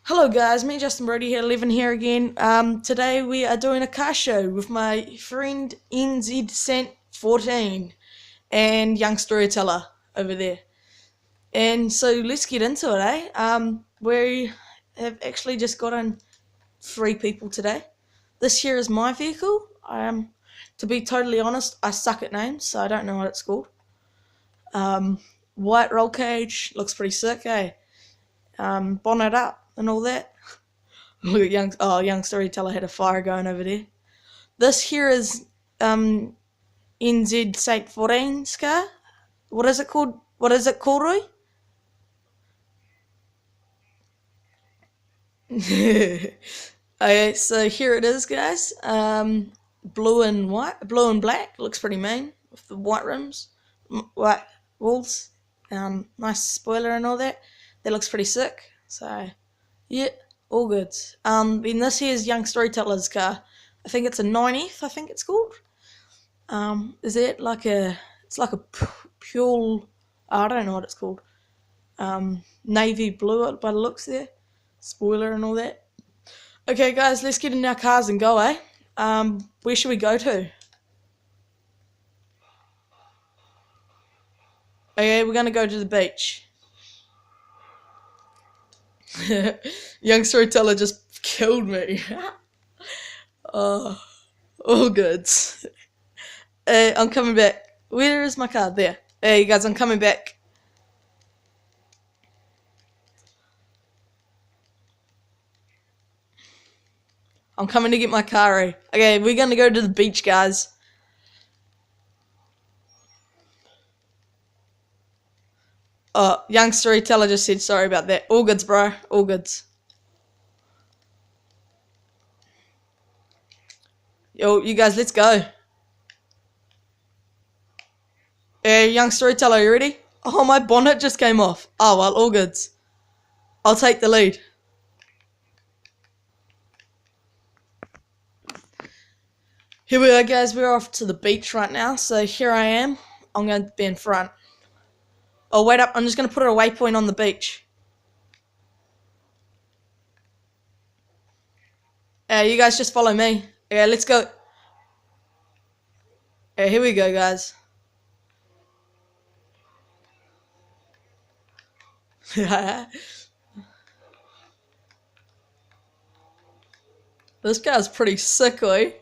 Hello guys, me Justin Brody here, living here again. Today we are doing a car show with my friend NZ Cent 14 and Young Storyteller over there. And so let's get into it, eh? We have actually just gotten three people today. This here is my vehicle. To be totally honest, I suck at names, so I don't know what it's called. White roll cage, looks pretty sick, eh? Bonnet up and all that. Look at young storyteller had a fire going over there. This here is NZ Saint 14's car. What is it called? What is it called, Roy? Okay, so here it is, guys. Blue and black. Looks pretty mean with the white rims, white walls. Nice spoiler and all that. That looks pretty sick. So yeah, all good. Then this here's Young Storyteller's car. I think it's a 90th. I think it's called. Is it like a? It's like a pure. I don't know what it's called. Navy blue by the looks there. Spoiler and all that. Okay, guys, let's get in our cars and go, eh? Where should we go to? Okay, we're gonna go to the beach. Young storyteller just killed me. Oh, all good. I'm coming back. Where is my car? There. Hey, guys, I'm coming back. I'm coming to get my car. Eh? Okay, we're gonna go to the beach, guys. Oh, young storyteller just said sorry about that. All goods, bro. All goods. Yo, you guys, let's go. Hey, young storyteller, you ready? Oh, my bonnet just came off. Oh, well, all goods. I'll take the lead. Here we are, guys. We're off to the beach right now. So here I am. I'm going to be in front. Oh, wait up. I'm just going to put a waypoint on the beach. You guys just follow me. Yeah, let's go. Yeah, here we go, guys. This guy's pretty sickly.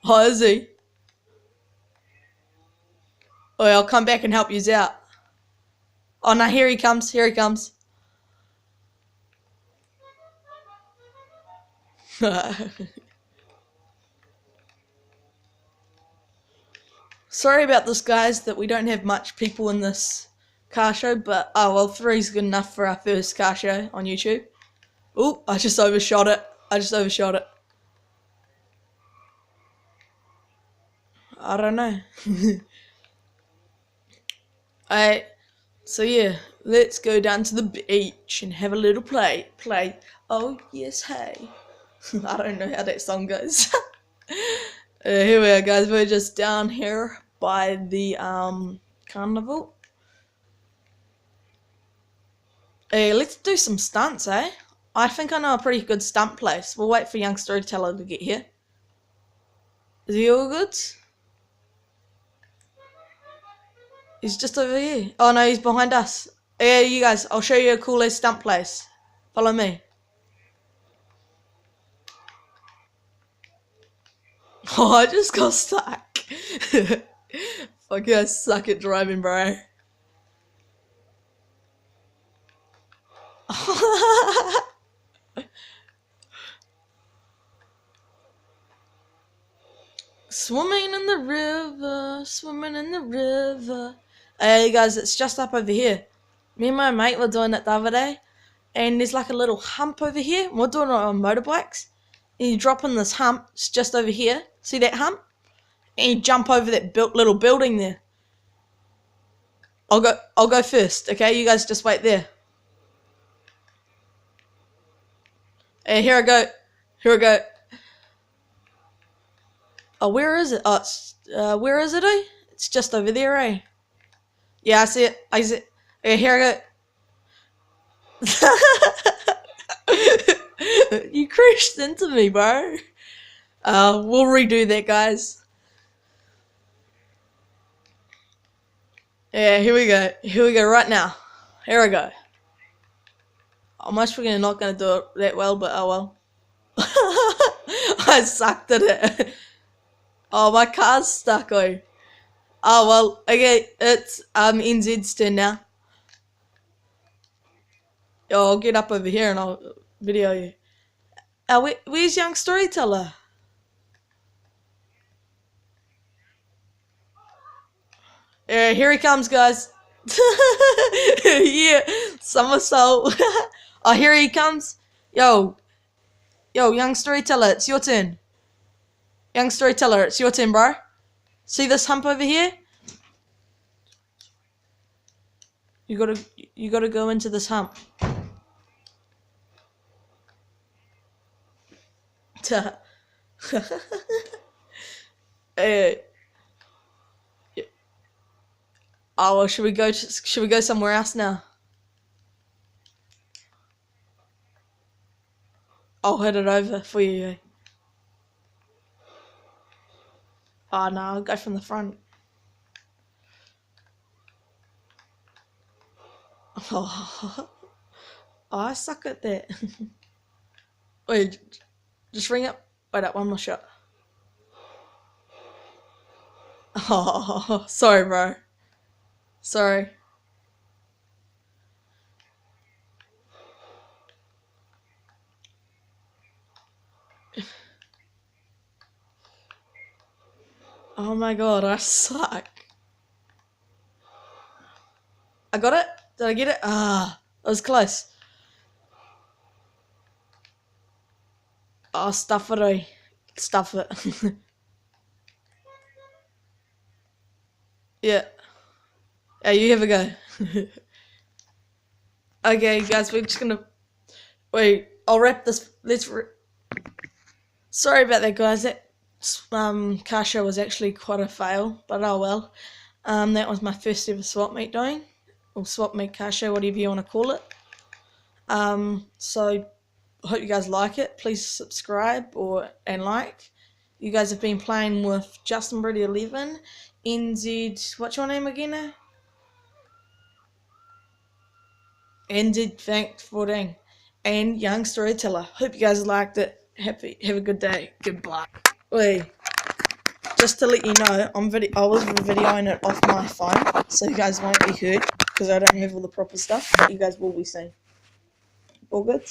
Oh, is he? Oh, yeah, I'll come back and help you out. Oh, no, here he comes. Here he comes. Sorry about this, guys, that we don't have much people in this car show, but oh well, three's good enough for our first car show on YouTube. Oh, I just overshot it. I just overshot it. I don't know. I so yeah, let's go down to the beach and have a little play. Oh yes, hey. I don't know how that song goes. Here we are, guys. We're just down here by the carnival. Hey, let's do some stunts, eh? I think I know a pretty good stunt place. We'll wait for young storyteller to get here. Is he all good? He's just over here. Oh no, he's behind us. Yeah, you guys, I'll show you a cool ass stunt place. Follow me. Oh, I just got stuck. Fuck yeah, I suck at driving, bro. Swimming in the river, swimming in the river. Hey guys, it's just up over here. Me and my mate were doing it the other day, and there's like a little hump over here. We're doing it on motorbikes. And you drop in this hump, it's just over here. See that hump? And you jump over that little building there. I'll go first, okay? You guys just wait there. Hey, here I go. Here I go. Oh, where is it? Where is it, eh? It's just over there, eh? Yeah, I see it. I see it. Okay, here I go. You crashed into me, bro. We'll redo that, guys. Yeah, here we go. Here we go right now. Here I go. I'm actually not gonna do it that well, but oh well. I sucked at it. Oh, my car's stuck. Oh well. Okay, it's NZ's turn now. Yo, I'll get up over here and I'll video you. Where's Young Storyteller? Yeah, here he comes, guys. Yeah, somersault. Oh, here he comes. Yo, Young Storyteller, it's your turn. Young Storyteller, it's your turn, bro. See this hump over here? You gotta go into this hump. uh, oh, well, should we go somewhere else now? I'll head it over for you. Oh no, I'll go from the front. Oh, I suck at that. Wait, just ring up. Wait up, one more shot. Oh, sorry, bro. Sorry. Oh my god, I suck. I got it? Did I get it? Ah, that was close. Oh, stuff it, eh? Stuff it. Yeah. Yeah, you have a go. Okay, guys, we're just gonna... Wait, I'll wrap this... Sorry about that, guys. That car show was actually quite a fail, but oh well. That was my first ever swap meet doing, or swap meet car show, whatever you want to call it. So I hope you guys like it. Please subscribe and like. You guys have been playing with Justin Brady 11, NZ. What's your name again now? NZ Thanks 14, and Young Storyteller. Hope you guys liked it. Have a good day. Goodbye. Wait, just to let you know, I was videoing it off my phone, so you guys won't be heard because I don't have all the proper stuff. But you guys will be seen. All good?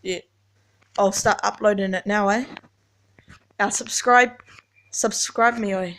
Yeah. I'll start uploading it now, eh? Subscribe me, eh?